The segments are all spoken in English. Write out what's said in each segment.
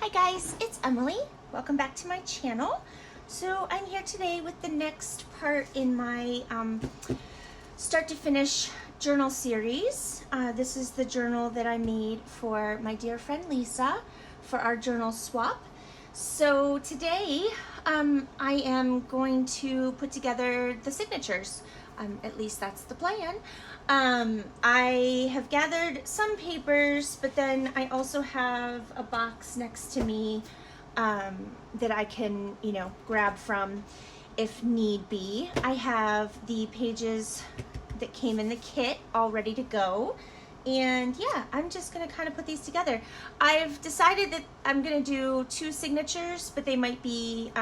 Hi guys, it's Emily. Welcome back to my channel. So I'm here today with the next part in my start to finish journal series. This is the journal that I made for my dear friend Lisa for our journal swap. So today I am going to put together the signatures. At least that's the plan. I have gathered some papers, but then I also have a box next to me that I can, grab from if need be. I have the pages that came in the kit all ready to go. And yeah, I'm just gonna kind of put these together. I've decided that I'm gonna do 2 signatures, but they might be,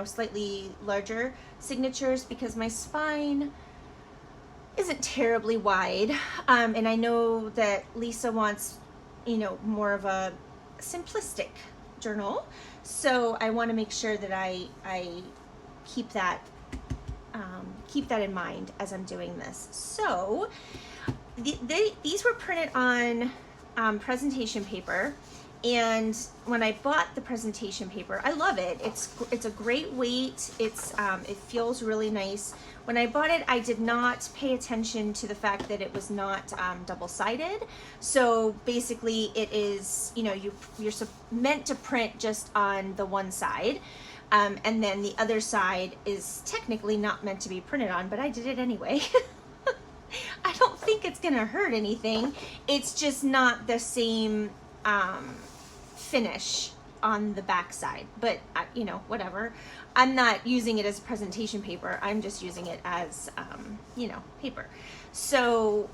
slightly larger signatures because my spine isn't terribly wide. And I know that Lisa wants, more of a simplistic journal. So I wanna make sure that I keep that in mind as I'm doing this. So these were printed on presentation paper, and when I bought the presentation paper, I love it. It's a great weight. It feels really nice. When I bought it, I did not pay attention to the fact that it was not double-sided. So basically, it is you're meant to print just on the one side. And then the other side is technically not meant to be printed on, but I did it anyway. I don't think it's gonna hurt anything. It's just not the same finish on the back side, but whatever. I'm not using it as presentation paper. I'm just using it as paper. So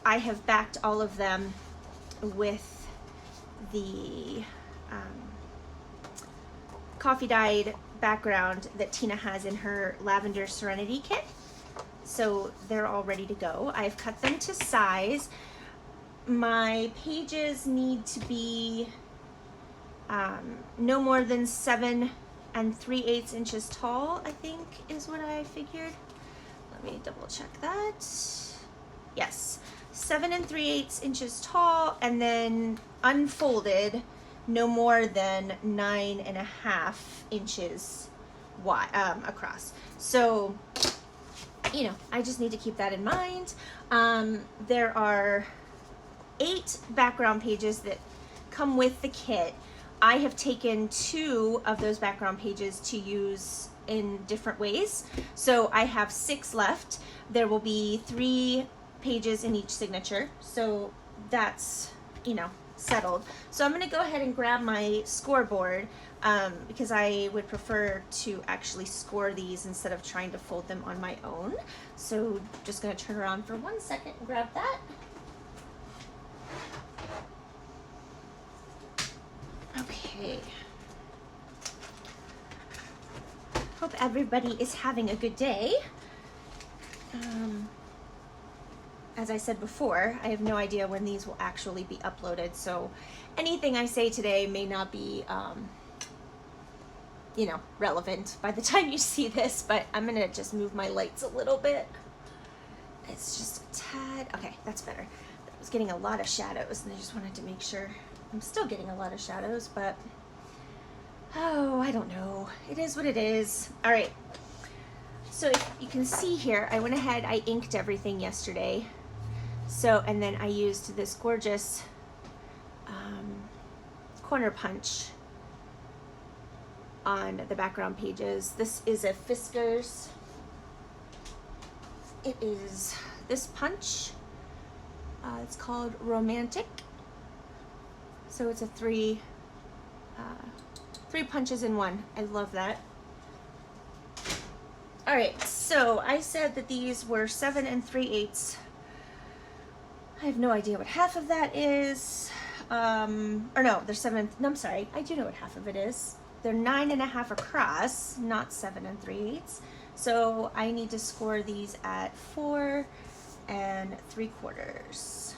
I have backed all of them with the coffee dyed background that Tina has in her Lavender Serenity kit. So they're all ready to go. I've cut them to size. My pages need to be no more than 7 3/8 inches tall, I think is what I figured. Let me double check that. Yes, 7 3/8 inches tall, and then unfolded no more than 9.5 inches wide across. So I just need to keep that in mind. There are 8 background pages that come with the kit. I have taken 2 of those background pages to use in different ways. So I have 6 left. There will be 3 pages in each signature. So that's, settled. So I'm gonna go ahead and grab my scoreboard because I would prefer to actually score these instead of trying to fold them on my own. So just gonna turn around for 1 second and grab that. Okay. Hope everybody is having a good day. As I said before, I have no idea when these will actually be uploaded, so anything I say today may not be, relevant by the time you see this, but I'm gonna just move my lights a little bit. It's just a tad, okay, that's better. I was getting a lot of shadows, and I just wanted to make sure. I'm still getting a lot of shadows, but, oh, I don't know. It is what it is. All right, so if you can see here, I went ahead, I inked everything yesterday. So, and then I used this gorgeous corner punch on the background pages. This is a Fisker's. It is this punch. It's called Romantic. So it's a 3 punches in one. I love that. All right, so I said that these were 7 3/8. I have no idea what half of that is. Or no, they're 7. No, I'm sorry. I do know what half of it is. They're 9.5 across, not 7 3/8. So I need to score these at 4 3/4.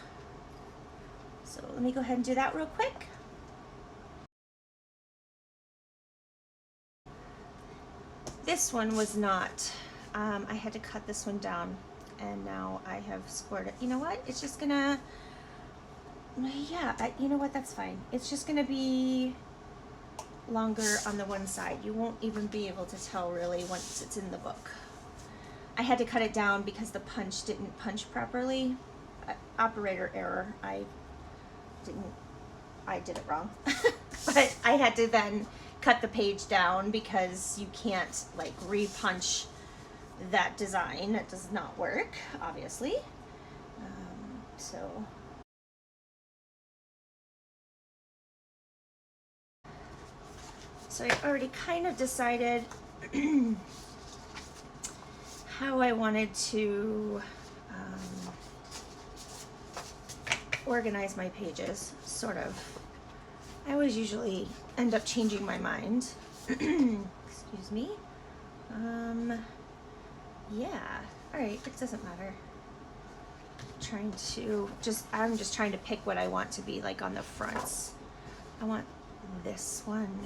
So let me go ahead and do that real quick. This one was not. I had to cut this one down, and now I have scored it. You know what? It's just gonna, yeah, you know what? That's fine. It's just gonna be longer on the one side. You won't even be able to tell really once it's in the book. I had to cut it down because the punch didn't punch properly. Operator error. I did it wrong. But I had to then cut the page down because you can't like re-punch that design. It does not work, obviously. So I already kind of decided how I wanted to organize my pages, sort of. I always usually end up changing my mind. Excuse me. Yeah, all right, it doesn't matter. I'm just trying to pick what I want to be like on the fronts. I want this one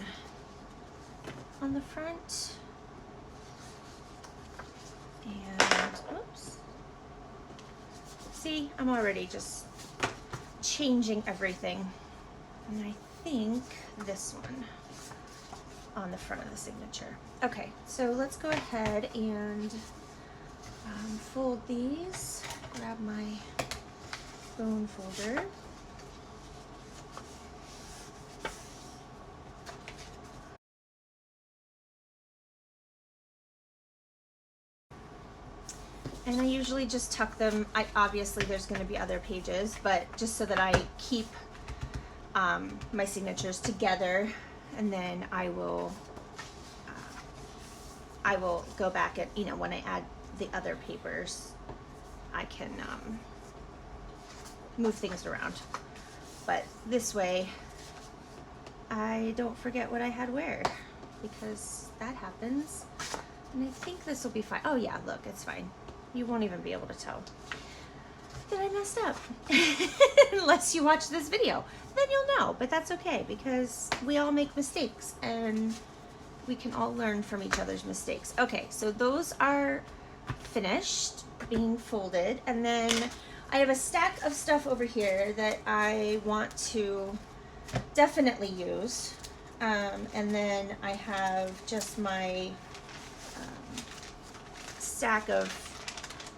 on the front. And, oops. See, I'm already just changing everything. And I think this one on the front of the signature. Okay, so let's go ahead and fold these. Grab my bone folder. And I usually just tuck them. Obviously there's going to be other pages, but just so that I keep my signatures together, and then I will go back at, you know, when I add the other papers, I can move things around. But this way I don't forget what I had where, because that happens. And I think this will be fine. Oh yeah, look, it's fine. You won't even be able to tell that I messed up unless you watch this video. Then you'll know, but that's okay, because we all make mistakes and we can all learn from each other's mistakes. Okay, so those are finished being folded, and then I have a stack of stuff over here that I want to definitely use, and then I have just my stack of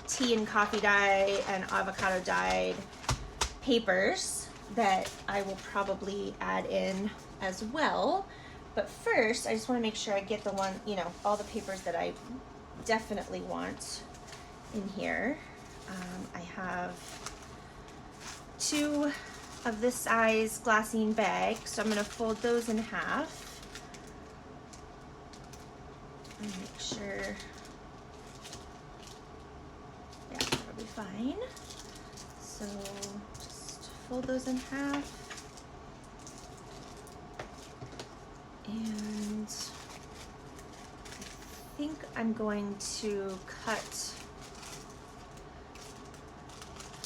tea and coffee dye and avocado dyed papers that I will probably add in as well. But first, I just want to make sure I get the one, you know, all the papers that I definitely want in here. I have 2 of this size glassine bag, so I'm going to fold those in half and make sure. Yeah, that'll be fine. So just fold those in half. And I think I'm going to cut.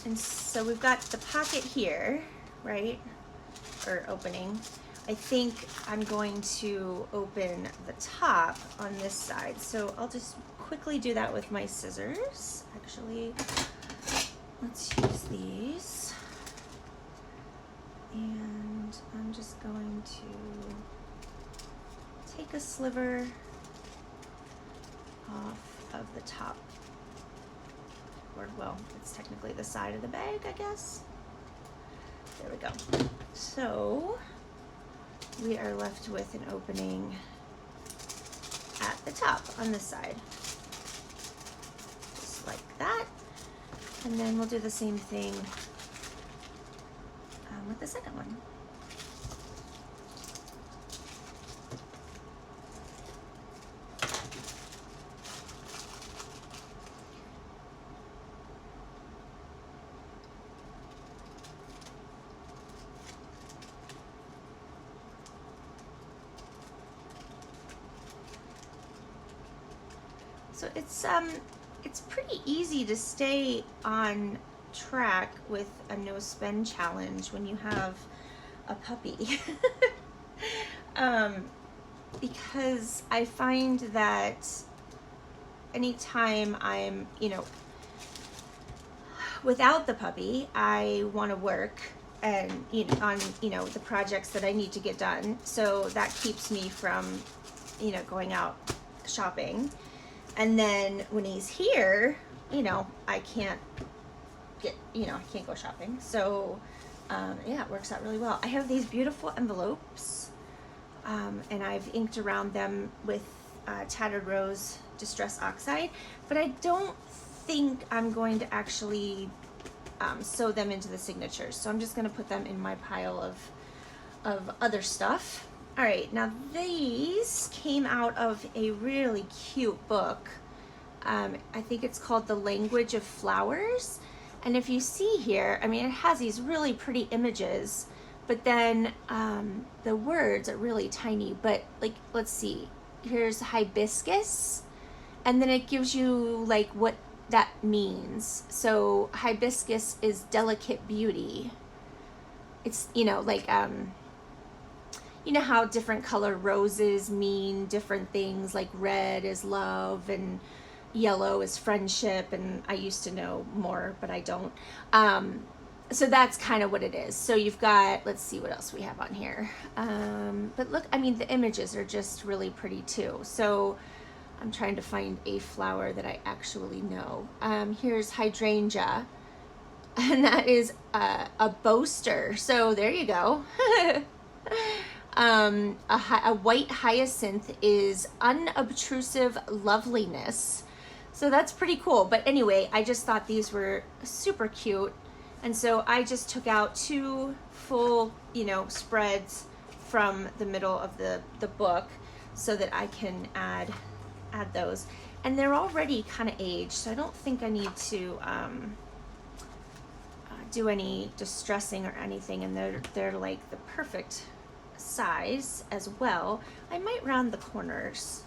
And so we've got the pocket here, right? Or opening. I think I'm going to open the top on this side. So I'll just quickly do that with my scissors. Actually, let's use these. And I'm just going to take a sliver off of the top, or well, it's technically the side of the bag, I guess. There we go. So we are left with an opening at the top on this side, just like that. And then we'll do the same thing with the second one. So it's pretty easy to stay on track with a no spend challenge when you have a puppy. Because I find that anytime I'm, you know, without the puppy, I want to work and on the projects that I need to get done. So that keeps me from going out shopping. And then when he's here, I can't I can't go shopping. So yeah, it works out really well. I have these beautiful envelopes, and I've inked around them with Tattered Rose Distress Oxide, but I don't think I'm going to actually sew them into the signatures. So I'm just going to put them in my pile of other stuff. All right, now these came out of a really cute book. I think it's called The Language of Flowers. And if you see here, I mean, it has these really pretty images, but then the words are really tiny. But like, let's see, here's hibiscus, and then it gives you like what that means. So hibiscus is delicate beauty. It's, like, how different color roses mean different things, like red is love and yellow is friendship, and I used to know more, but I don't. So that's kind of what it is. So you've got, let's see what else we have on here. But look, I mean, the images are just really pretty too. So I'm trying to find a flower that I actually know. Here's hydrangea, and that is a boaster. So there you go. A white hyacinth is unobtrusive loveliness. So that's pretty cool. But anyway, I just thought these were super cute. And so I just took out 2 full, spreads from the middle of the book so that I can add those. And they're already kind of aged, so I don't think I need to do any distressing or anything. And they're like the perfect size as well. I might round the corners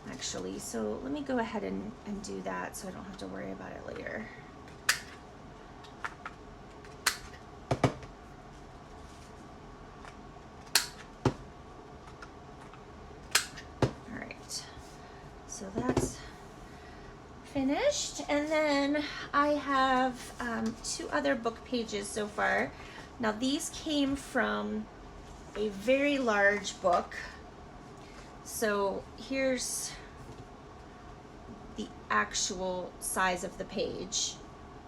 actually, so let me go ahead and do that so I don't have to worry about it later. All right, so that's finished, and then I have 2 other book pages so far. Now these came from a very large book. So here's the actual size of the page.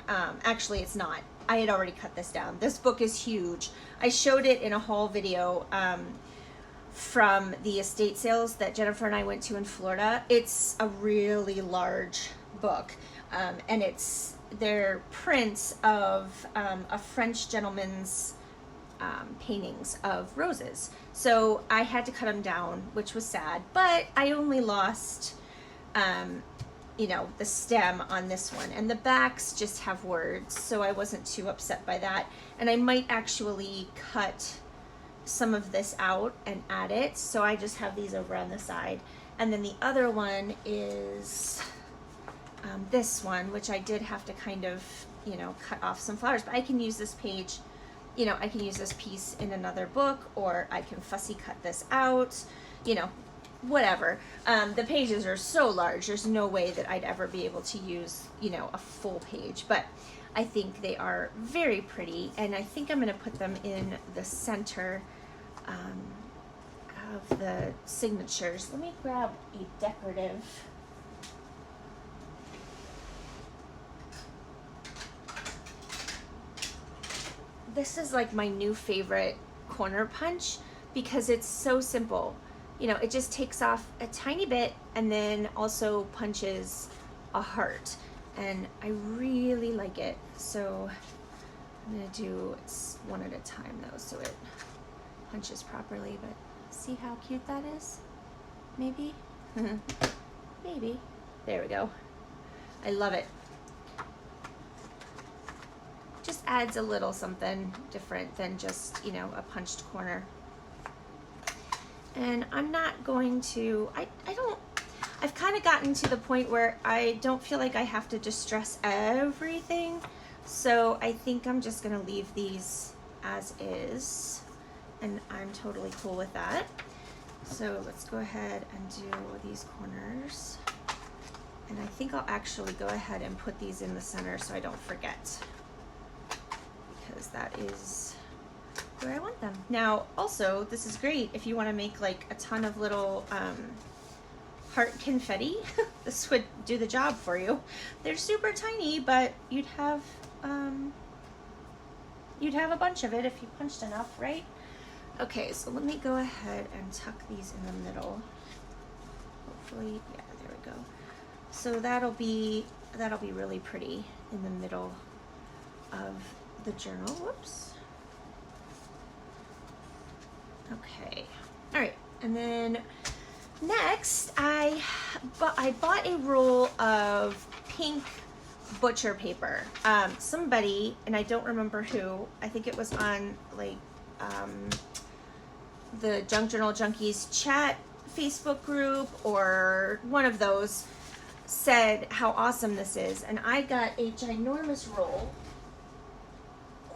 Actually, it's not. I had already cut this down. This book is huge. I showed it in a haul video from the estate sales that Jennifer and I went to in Florida. It's a really large book, and they're prints of a French gentleman's paintings of roses. So I had to cut them down, which was sad, but I only lost the stem on this one, and the backs just have words, so I wasn't too upset by that. And I might actually cut some of this out and add it, so I just have these over on the side. And then the other one is this one, which I did have to kind of cut off some flowers, but I can use this page, I can use this piece in another book, or I can fussy cut this out, whatever. The pages are so large, there's no way that I'd ever be able to use, a full page, but I think they are very pretty, and I think I'm going to put them in the center of the signatures. Let me grab a decorative. This is like my new favorite corner punch because it's so simple. It just takes off a tiny bit and then also punches a heart. And I really like it. So I'm gonna do it one at a time though, so it punches properly, but see how cute that is? Maybe? Maybe. There we go. I love it. Just adds a little something different than just, a punched corner. And I'm not going to, I've kind of gotten to the point where I don't feel like I have to distress everything. So I think I'm just going to leave these as is, and I'm totally cool with that. So let's go ahead and do these corners. And I think I'll actually go ahead and put these in the center so I don't forget, because that is where I want them. Now, also, this is great if you want to make like a ton of little heart confetti. This would do the job for you. They're super tiny, but you'd have a bunch of it if you punched enough, right? Okay, so let me go ahead and tuck these in the middle. Hopefully, yeah, there we go. So that'll be really pretty in the middle of the journal. Whoops. Okay. All right, and then next I bought a roll of pink butcher paper. Somebody, and I don't remember who, I think it was on like the Junk Journal Junkies chat Facebook group or one of those, said how awesome this is, and I got a ginormous roll.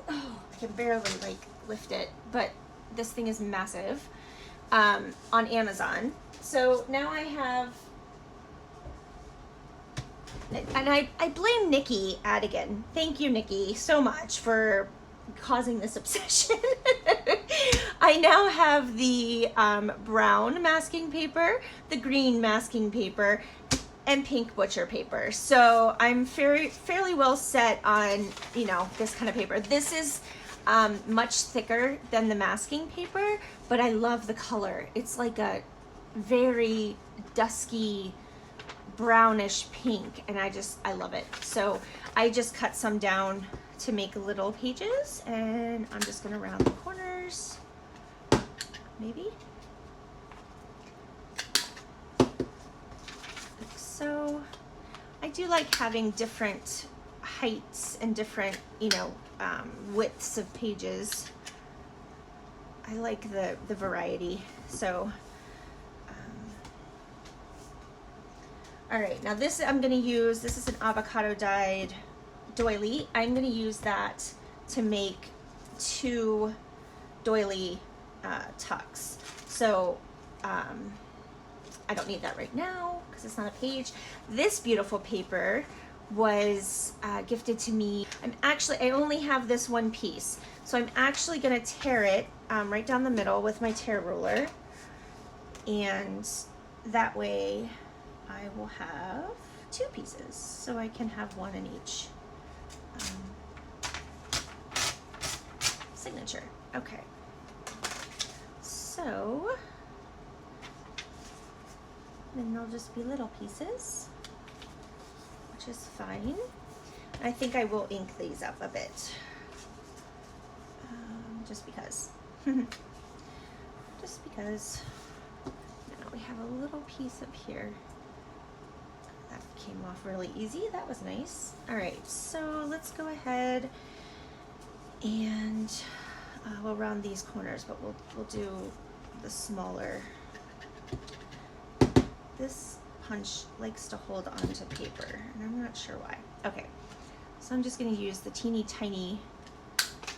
Oh, I can barely like lift it, but this thing is massive, on Amazon. So now I have, and I blame Nikki Adigan. Thank you, Nikki, so much for causing this obsession. I now have the brown masking paper, the green masking paper, and pink butcher paper. So I'm fairly well set on, you know, this kind of paper. This is much thicker than the masking paper, but I love the color. It's like a very dusky brownish pink, and I love it. So I just cut some down to make little pages, and I'm just gonna round the corners, maybe. Like so. I do like having different heights and different, you know, widths of pages. I like the variety. So, all right, now this I'm gonna use, this is an avocado dyed doily. I'm gonna use that to make 2 doily tucks. So I don't need that right now because it's not a page. This beautiful paper was gifted to me. I only have this one piece, so I'm actually gonna tear it right down the middle with my tear ruler, and that way I will have 2 pieces, so I can have one in each signature. Okay, so then they'll just be little pieces, which is fine. I think I will ink these up a bit, just because. Just because. Now we have a little piece up here. That came off really easy. That was nice. All right, so let's go ahead and we'll round these corners, but we'll do the smaller. This punch likes to hold onto paper, and I'm not sure why. Okay, so I'm just going to use the teeny tiny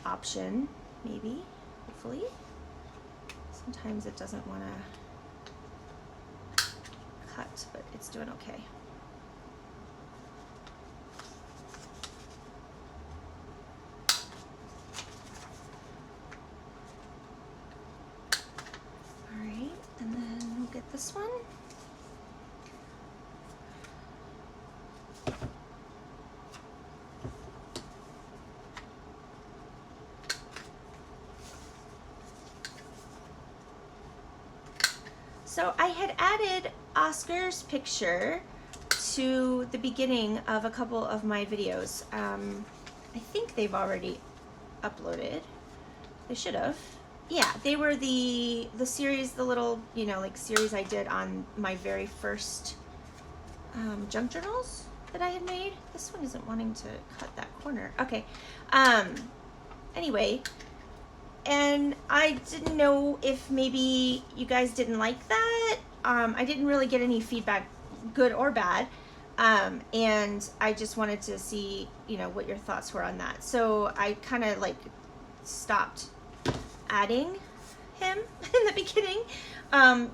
option, maybe, hopefully. Sometimes it doesn't want to cut, but it's doing okay. All right, and then we'll get this one. So I had added Oscar's picture to the beginning of a couple of my videos. I think they've already uploaded. They should have. Yeah, they were the series, the little, you know, like series I did on my very first junk journals that I had made. This one isn't wanting to cut that corner. Okay. Anyway. And I didn't know if maybe you guys didn't like that. I didn't really get any feedback, good or bad. And I just wanted to see, you know, what your thoughts were on that. So I kind of like stopped adding him in the beginning,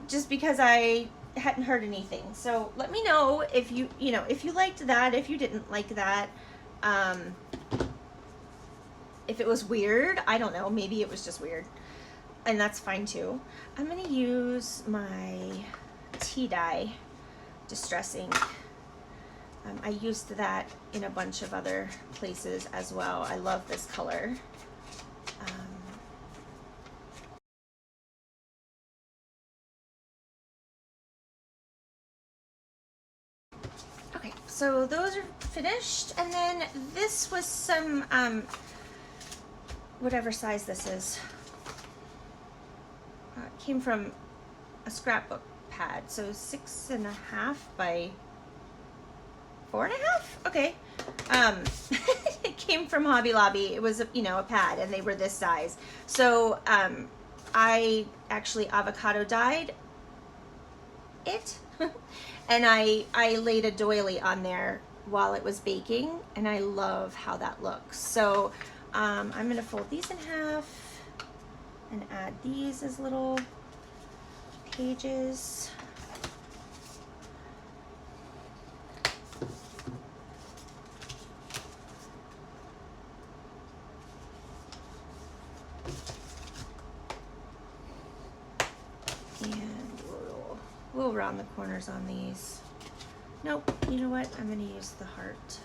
just because I hadn't heard anything. So let me know if you know, if you liked that, if you didn't like that. if it was weird. I don't know, maybe it was just weird, and that's fine too. I'm gonna use my tea dye distress ink. I used that in a bunch of other places as well. I love this color. Okay, so those are finished, and then this was some, whatever size this is. It came from a scrapbook pad, so 6.5 by 4.5. Okay. It came from Hobby Lobby. It was, you know, a pad, and they were this size. So I actually avocado dyed it, and I laid a doily on there while it was baking, and I love how that looks. So I'm gonna fold these in half and add these as little pages. And we'll round the corners on these. Nope, you know what? I'm gonna use the heart.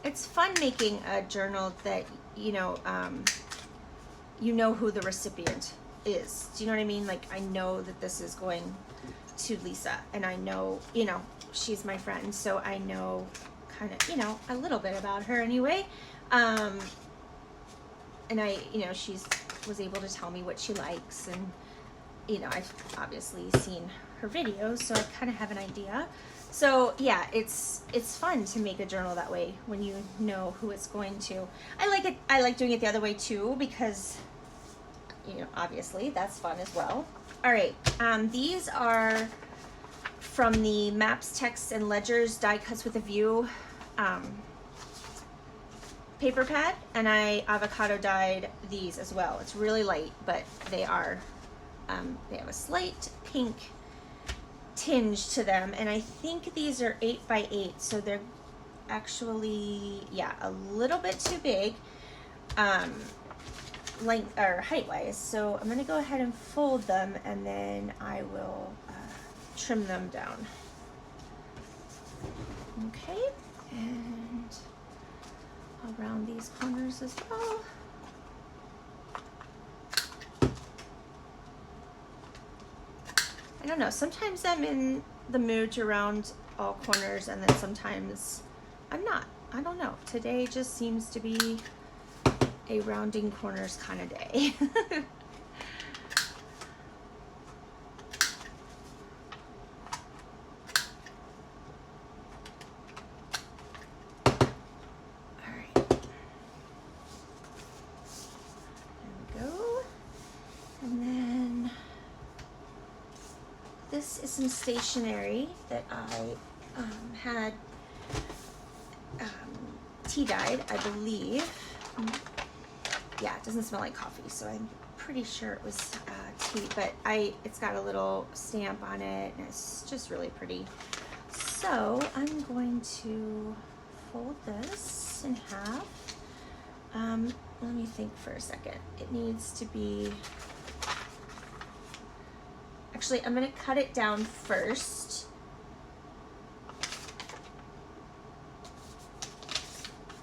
It's fun making a journal that, you know who the recipient is. Do you know what I mean? Like, I know that this is going to Lisa, and I know, you know, she's my friend, so I know kind of, you know, a little bit about her anyway. And I, you know, was able to tell me what she likes, and, you know, I've obviously seen her videos, so I kind of have an idea. So yeah, it's fun to make a journal that way when you know who it's going to. I like it. I like doing it the other way too, because, you know, obviously that's fun as well. All right, these are from the Maps, Texts, and Ledgers Die Cuts with a View paper pad, and I avocado dyed these as well. It's really light, but they are, they have a slight pink tinge to them, and I think these are 8 by 8, so they're actually, yeah, a little bit too big, length or height wise. So I'm gonna go ahead and fold them, and then I will trim them down. Okay, and I'll round these corners as well. I don't know, sometimes I'm in the mood to round all corners, and then sometimes I'm not. I don't know. Today just seems to be a rounding corners kind of day. All right. There we go. And then this is some stationery that I had tea dyed, I believe. Yeah, it doesn't smell like coffee, so I'm pretty sure it was tea, but it's got a little stamp on it, and it's just really pretty. So I'm going to fold this in half. Let me think for a second. It needs to be, actually, I'm gonna cut it down first.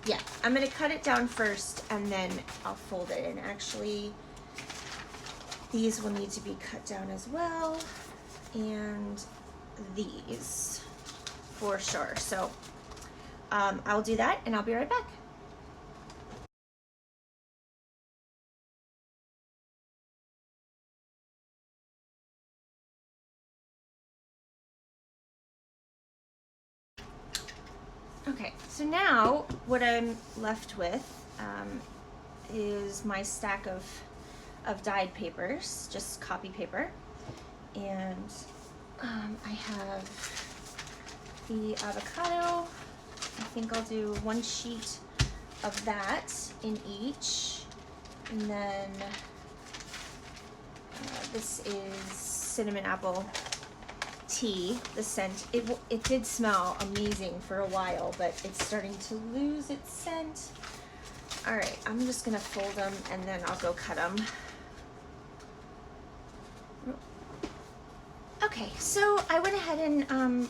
Yeah, I'm gonna cut it down first, and then I'll fold it. And actually, these will need to be cut down as well, and these for sure. So I'll do that, and I'll be right back. Okay, so now what I'm left with is my stack of dyed papers, just copy paper, and I have the avocado. I think I'll do 1 sheet of that in each, and then this is cinnamon apple tea, the scent. It did smell amazing for a while, but it's starting to lose its scent. All right, I'm just gonna fold them and then I'll go cut them. Okay, so I went ahead and,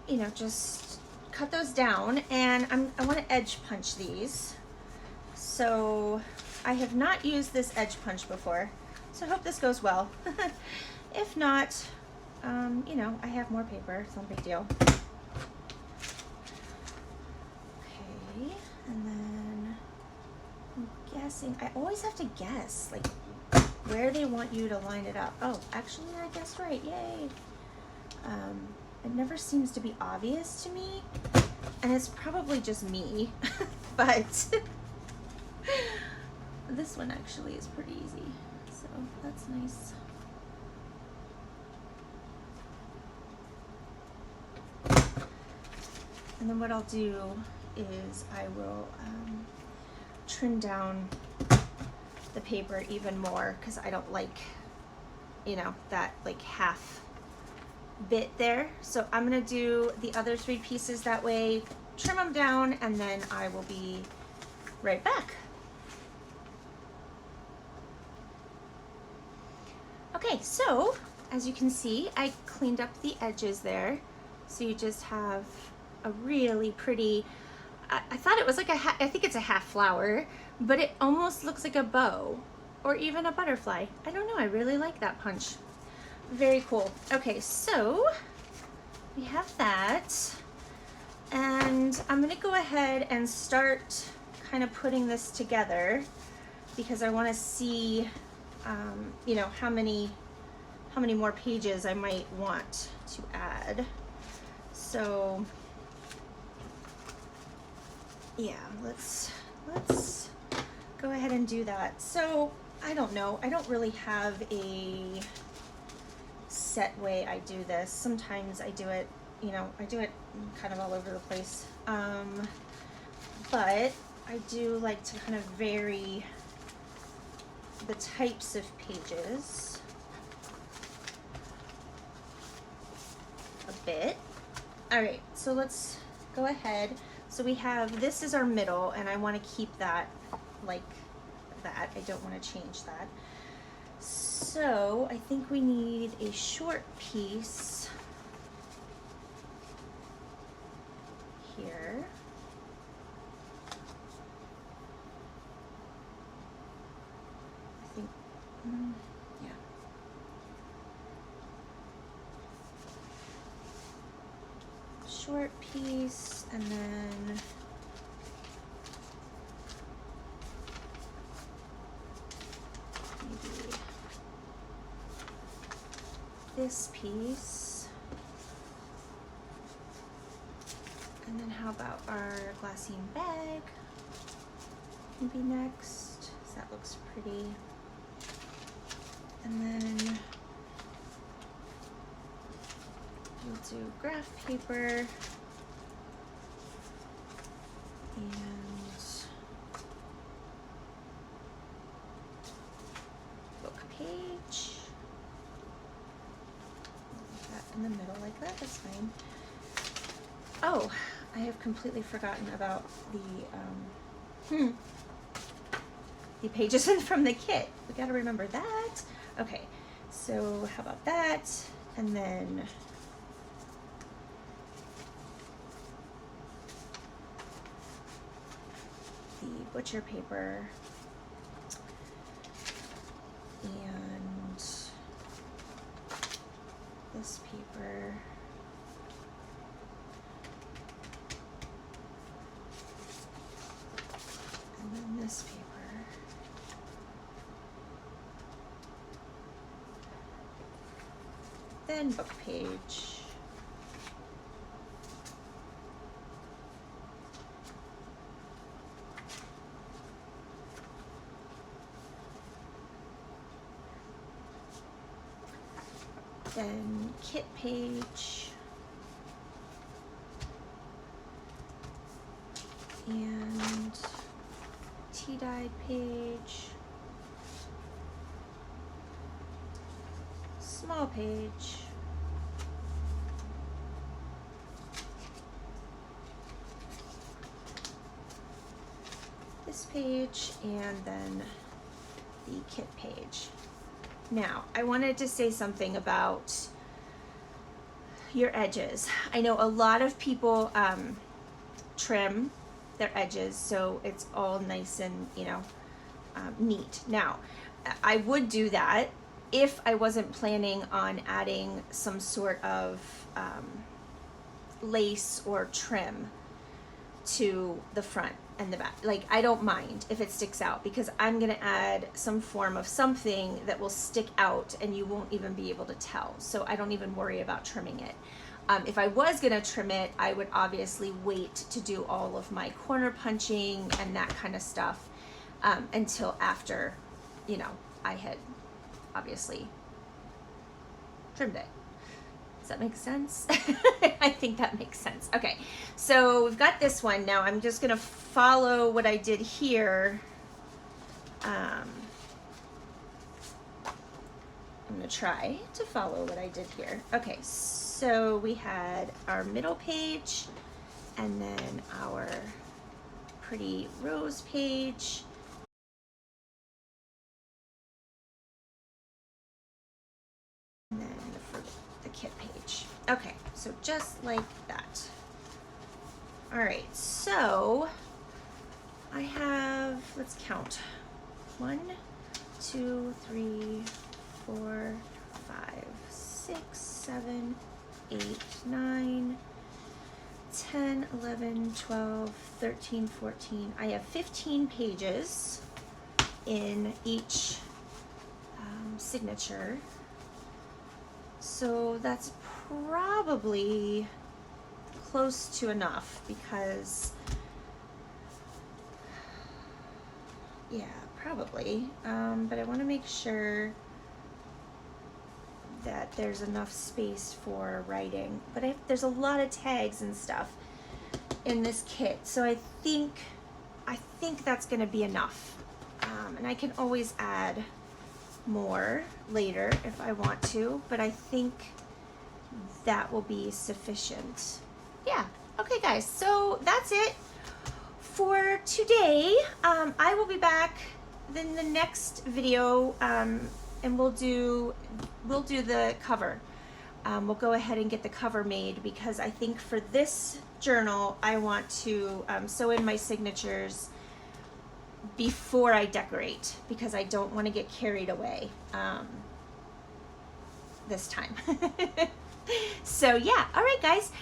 you know, just cut those down, and I want to edge punch these. So I have not used this edge punch before, so I hope this goes well. If not, you know, I have more paper, it's no big deal. Okay, and then I'm guessing, I always have to guess, like, where they want you to line it up. Oh, actually I guessed right, yay. It never seems to be obvious to me, and it's probably just me, but this one actually is pretty easy, so that's nice. And then what I'll do is I will trim down the paper even more, because I don't like, you know, that like half bit there. So I'm gonna do the other 3 pieces that way, trim them down, and then I will be right back. Okay, so as you can see, I cleaned up the edges there, so you just have a really pretty, I thought it was like I think it's a half flower, but it almost looks like a bow or even a butterfly. I don't know, I really like that punch. Very cool. Okay, so we have that, and I'm gonna go ahead and start kind of putting this together, because I want to see, you know, how many more pages I might want to add. So yeah, let's go ahead and do that. So I don't know, I don't really have a set way I do this. Sometimes I do it, you know, I do it kind of all over the place, but I do like to kind of vary the types of pages a bit. All right, so let's go ahead. So we have, this is our middle, and I want to keep that like that. I don't want to change that. So I think we need a short piece here. I think, yeah. Short piece, and then maybe this piece, and then how about our glassine bag maybe next, so that looks pretty. And then we'll do graph paper and book page. Put that in the middle like that, that's fine. Oh, I have completely forgotten about the pages from the kit. We gotta remember that. Okay, so how about that? And then the butcher paper and this paper. And then this paper. Then book page. Then kit page. And tea-dyed page. Small page. page and then the kit page. Now, I wanted to say something about your edges. I know a lot of people trim their edges so it's all nice and, you know, neat. Now, I would do that if I wasn't planning on adding some sort of lace or trim to the front and the back. Like, I don't mind if it sticks out because I'm gonna add some form of something that will stick out and you won't even be able to tell. So I don't even worry about trimming it. If I was gonna trim it, I would obviously wait to do all of my corner punching and that kind of stuff until after, you know, I had obviously trimmed it. Does that make sense? I think that makes sense. Okay, so we've got this one. Now I'm just gonna follow what I did here. I'm gonna try to follow what I did here. Okay, so we had our middle page and then our pretty rose page. And then the kit page. Okay, so just like that. All right, so I have, let's count. 1, 2, 3, 4, 5, 6, 7, 8, 9, 10, 11, 12, 13, 14. I have 15 pages in each signature. So that's probably close to enough because, yeah, probably. But I want to make sure that there's enough space for writing. But there's a lot of tags and stuff in this kit, so I think that's going to be enough. And I can always add more later if I want to, but I think that will be sufficient. Yeah, okay guys, so that's it for today. I will be back in the next video and we'll do the cover. We'll go ahead and get the cover made because I think for this journal I want to sew in my signatures before I decorate because I don't want to get carried away this time. So yeah, all right guys,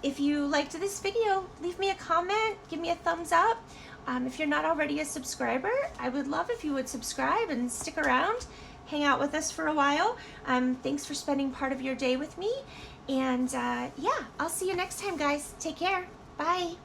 if you liked this video, leave me a comment, give me a thumbs up. If you're not already a subscriber, I would love if you would subscribe and stick around, hang out with us for a while. Thanks for spending part of your day with me, and yeah, I'll see you next time guys. Take care. Bye.